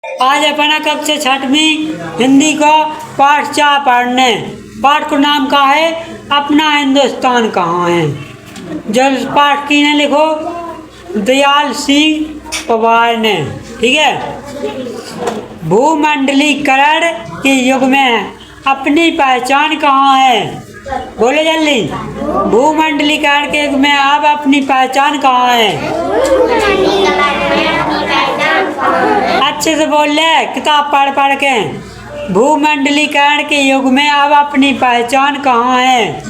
आज अपना कक्षा छठवीं हिंदी का पाठ 4 पढ़ने। पाठ का नाम का है अपना हिंदुस्तान कहाँ है। जब पाठ की ने लिखो दयाल सिंह पवार ने। ठीक है। भूमंडलीकरण के युग में अपनी पहचान कहाँ है? बोले जल्दी। भूमंडलीकरण के युग में अब अपनी पहचान कहाँ है? अच्छे से बोल ले, किताब पढ़ पढ़ के। भूमंडलीकरण के युग में अब अपनी पहचान कहाँ है?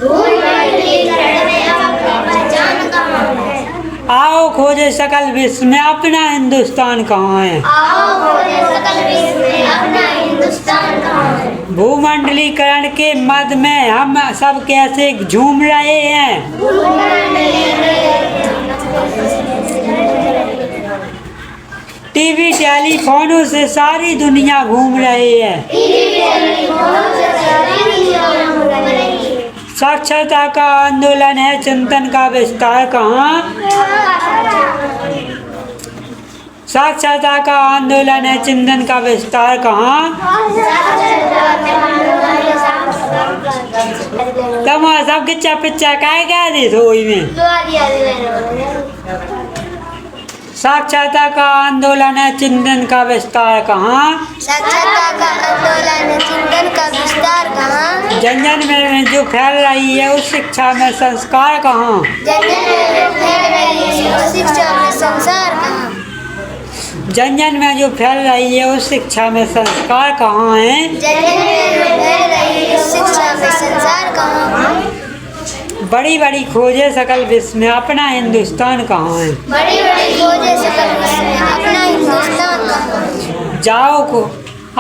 आओ खोजे सकल विश्व में अपना हिंदुस्तान कहाँ है? भूमंडलीकरण के मध्य में हम सब कैसे झूम रहे हैं? टीवी टेलीफोनों से सारी दुनिया घूम रही है। साक्षरता का आंदोलन है, चिंतन का विस्तार कहाँ? साक्षरता का आंदोलन है, चिंतन का विस्तार कहाँ? तुम सब किच्चा पिच्चा काय कह दी थोड़ी में। साक्षरता का आंदोलन है, चिंतन का विस्तार कहाँ? साक्षरता का आंदोलन है, चिंतन का विस्तार कहाँ? जन जन में जो फैल रही है उस शिक्षा में संस्कार कहाँ? जन जन में फैल रही है उस शिक्षा में संसार कहाँ? जन जन में जो फैल रही है उस शिक्षा में संस्कार कहाँ है? जन जन में फैल रही है उस शिक्षा में संसार कहाँ? बड़ी बड़ी खोजे सकल विश्व में अपना हिंदुस्तान कहाँ है? बड़ी बड़ी खोजे सकल विश्व में अपना हिंदुस्तान कहाँ? जाओ को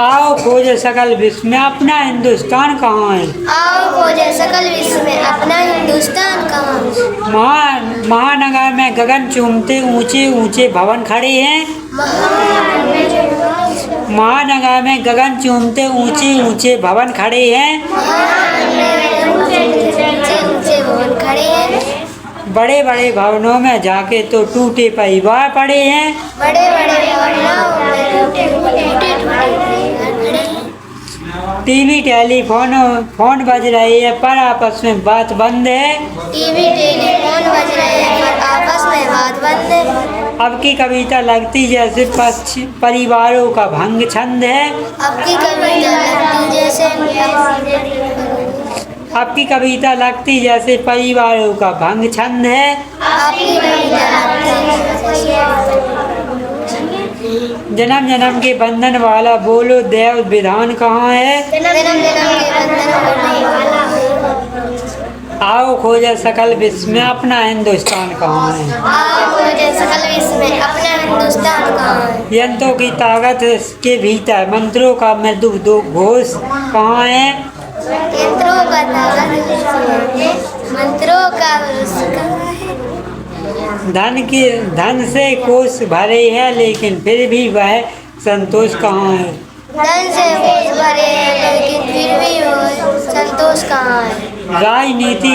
आओ खोजे सकल विश्व में अपना हिंदुस्तान कहाँ है? आओ खोजे सकल विश्व में अपना हिंदुस्तान कहाँ? महानगर में गगन चूमते ऊंचे ऊंचे भवन खड़े हैं। महानगर में गगन चूमते ऊंचे ऊंचे भवन खड़े हैं। बड़े बड़े भवनों में जाके तो टूटे परिवार पड़े हैं। बड़े बड़े भवनों में टूटे टीवी टेलीफोन फोन बज रही है पर आपस में बात बंद है। टीवी टेलीफोन बज रहे हैं पर आपस में बात बंद है। अब की कविता लगती जैसे परिवारों का भंग छंद है। अब की कविता लगती जैसे अब की कविता लगती जैसे परिवारों का भंग छंद है। आपकी कविता जन्म जन्म के बंधन वाला बोलो देव विधान कहाँ है? जन्म जन्म के बंधन वाला आओ खोजे सकल विश्व में अपना हिंदुस्तान कहाँ है? आओ खोजे सकल विश्व में अपना हिंदुस्तान कहाँ है? यंत्रों की ताकत के भीतर मंत्रों का मृदु घोष कहाँ है? यंत्रों का ताकत मंत्रों का कहाँ है? धन से कोष भरे है लेकिन फिर भी वह संतोष कहाँ है? धन से कोष भरे हैं लेकिन फिर भी वो संतोष कहाँ है? राजनीति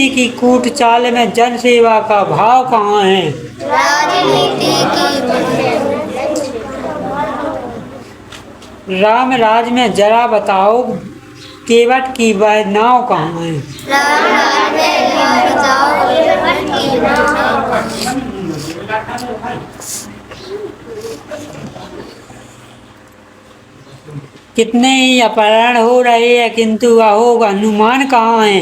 की कूट चाल में जन सेवा का भाव कहाँ है? राजनीति की राम राज में जरा बताओ केवट की वह नाव कहाँ है? राम राज में जरा बताओ केवट की नाव। कितने ही अपहरण हो रहे हैं किंतु अहो हनुमान कहाँ है?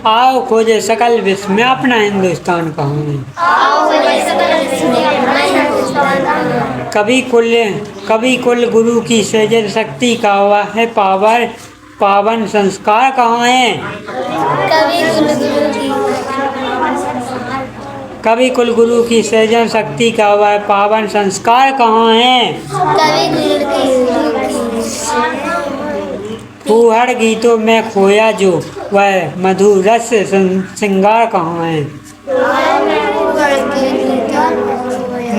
आओ खोजे सकल विश्व में अपना हिंदुस्तान कहाँ है? कभी कुल गुरु की सृजन शक्ति का वह है पावन संस्कार कहाँ है? कभी कुल गुरु की सृजन शक्ति का वह पावन संस्कार कहाँ है? फूहड़ गीतों में खोया जो वह मधुर रस श्रृंगार कहाँ है?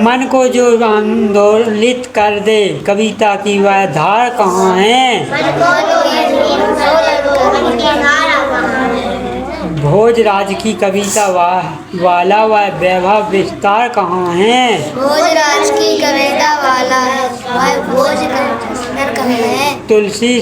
मन को जो आंदोलित कर दे कविता की वह धार कहाँ है? भोजराज की कविता वाला वह वैभव विस्तार कहाँ है? भोजराज की कविता वाला है वह भोज कहाँ है? तुलसी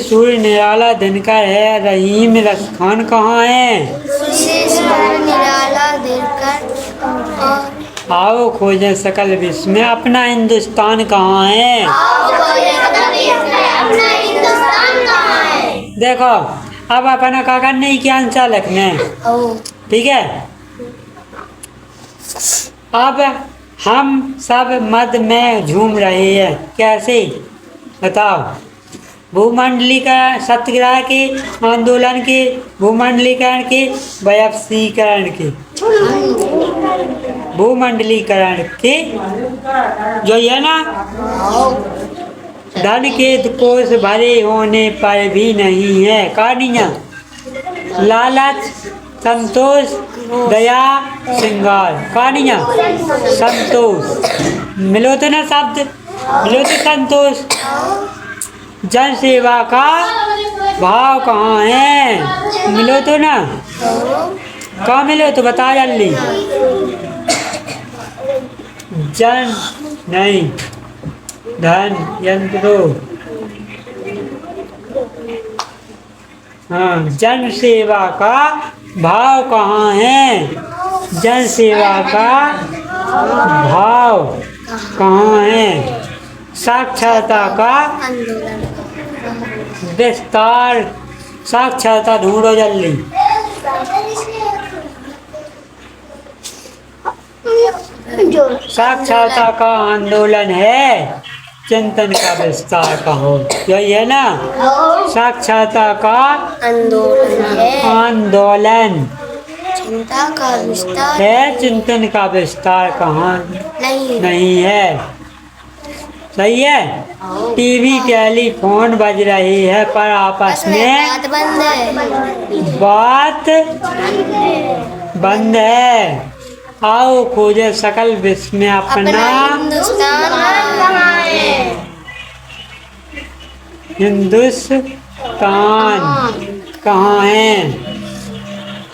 सूर्य निराला दिनकर है रहीम रसखान कहाँ है? तुलसी सूर्य निराला दिनकर और आओ खोजें सकल विश्व में अपना हिंदुस्तान कहाँ है? अपना हिंदुस्तान कहाँ है? देखो अब अपना का करने की आंसर लिखने, ठीक है। अब हम सब मध्य में झूम रहे हैं, कैसे बताओ? भूमंडलीकरण सत्याग्रह के आंदोलन के, भूमंडलीकरण के, वैश्वीकरण के, भूमंडलीकरण के जो है ना, धन के कोष भरे होने पर भी नहीं है कहानियाँ, लालच संतोष दया श्रृंगार कहानियाँ, संतोष मिलो तो ना शब्द, मिलो तो संतोष। जन सेवा का भाव कहाँ है? मिलो तो ना, कहाँ मिलो तो बता जल्दी। जन नहीं, धन यंत्रो, हाँ, जन सेवा का भाव कहाँ है? जन सेवा का भाव कहाँ है? साक्षरता का विस्तार, साक्षरता ढूंढो जल्दी। साक्षरता का आंदोलन है, चिंतन का विस्तार कहो, यही है ना। साक्षरता का आंदोलन है, आंदोलन चिंता का विस्तार है, चिंतन का विस्तार कहाँ नहीं है। सही है। टीवी टेलीफोन बज रही है पर आपस में बात बंद है, बात बंद है। आओ खोजे सकल विश्व में अपना हिंदुस्तान कहाँ है? हिंदुस्तान कहाँ है?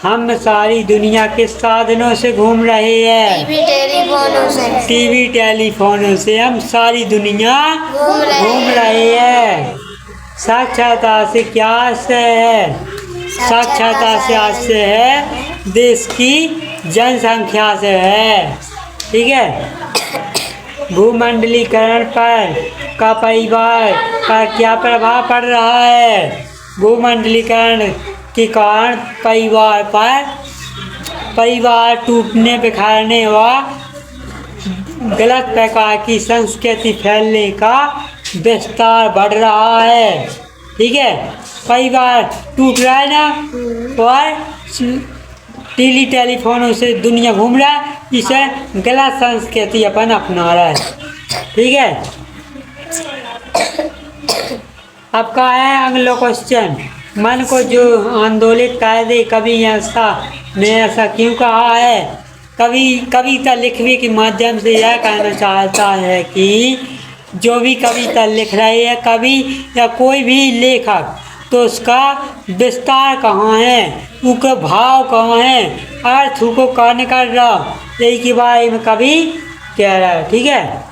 हम सारी दुनिया के साधनों से घूम रहे हैं, टीवी टेलीफोनों से, टीवी टेलीफोनों से हम सारी दुनिया घूम रहे हैं। साक्षरता से क्या आशय है? साक्षरता से आशय है देश की जनसंख्या से है, ठीक है। भूमंडलीकरण पर का परिवार पर क्या प्रभाव पड़ रहा है? भूमंडलीकरण के कारण परिवार टूटने बिखरने व गलत प्रकार की संस्कृति फैलने का विस्तार बढ़ रहा है, ठीक है। परिवार टूट रहा है ना, और टीवी टेलीफोनों से दुनिया घूम रहा है, इसे गलत संस्कृति अपन अपना रहा है, ठीक है। अब का है अगला क्वेश्चन, मन को जो आंदोलित कर दे, कभी ऐसा ने ऐसा क्यों कहा है? कविता लिखने के माध्यम से यह कहना चाहता है कि जो भी कविता लिख रहे हैं कवि या कोई भी लेखक, तो उसका विस्तार कहाँ है, उसका भाव कहाँ है, अर्थ को कहने कर रहा, यही के बारे में कवि कह रहा है, ठीक है।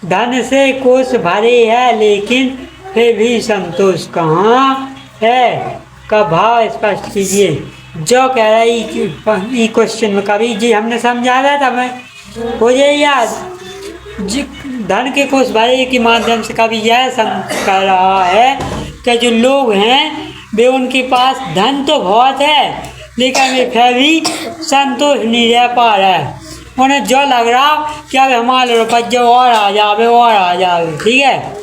धन से कोष भरे है लेकिन फिर भी संतोष कहाँ है, का भाव स्पष्ट कीजिए। जो कह रहा है क्वेश्चन में कवि जी हमने समझाया था, मैं हो जाए याद। धन के कोष भरे के माध्यम से कवि यह कर रहा है कि जो लोग हैं वे, उनके पास धन तो बहुत है लेकिन वे फिर भी संतोष नहीं रह पा रहा है। उन्हें जो लग रहा कि अब हमारे रुपये और आ जावे, ठीक है।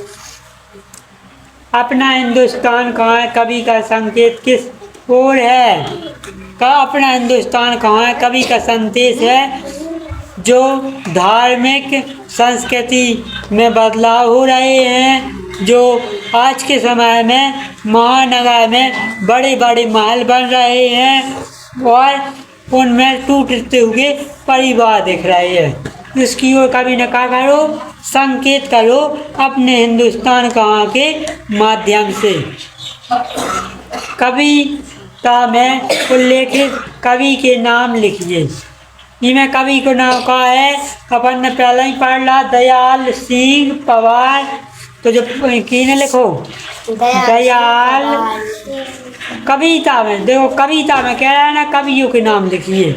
अपना हिंदुस्तान कहाँ है, कवि का संकेत किस ओर है? का अपना हिंदुस्तान कहाँ है, कवि का संदेश है जो धार्मिक संस्कृति में बदलाव हो रहे हैं, जो आज के समय में महानगर में बड़े बड़े महल बन रहे हैं और उनमें टूटते हुए परिवार दिख रहे हैं। इसकी ओर कभी न क्या करो, संकेत करो अपने हिंदुस्तान कहाँ के माध्यम से। कविता में उल्लेखित कवि के नाम लिखिए। इनमें कवि को नाम का है, अपन ने पहले ही पढ़ ला, दयाल सिंह पवार। तो जो किने लिखो, दयाल। कविता में देखो, कविता में कह रहा है ना, कवियों के नाम लिखिए।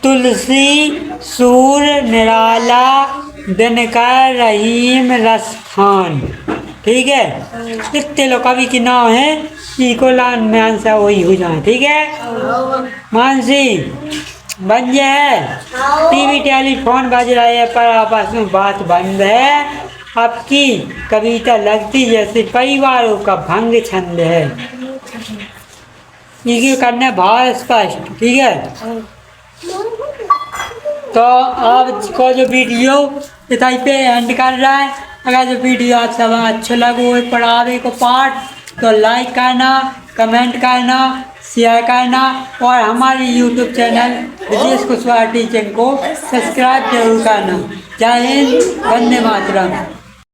तुलसी, सूर, निराला, दिनकर, रहीम, रसखान। ठीक है, इतने लोग कवि के नाम है। इको लान में आंसर वही हो जाए। ठीक है मानसी, बन है। टीवी टेलीफोन बज रहा है पर आपस में बात बंद है। आपकी कविता लगती जैसे परिवारों का भंग छंद है। ये करना भाव स्पष्ट। ठीक है, तो आपको जो वीडियो इतना पे एंड कर रहा है। अगर जो वीडियो आप सब अच्छा लगो पढ़ावे को पाठ, तो लाइक करना, कमेंट करना, शेयर करना और हमारे YouTube चैनल विदेश कुशवाहा टीचिंग को सब्सक्राइब जरूर करना। जय हिंद, वंदे मातरम।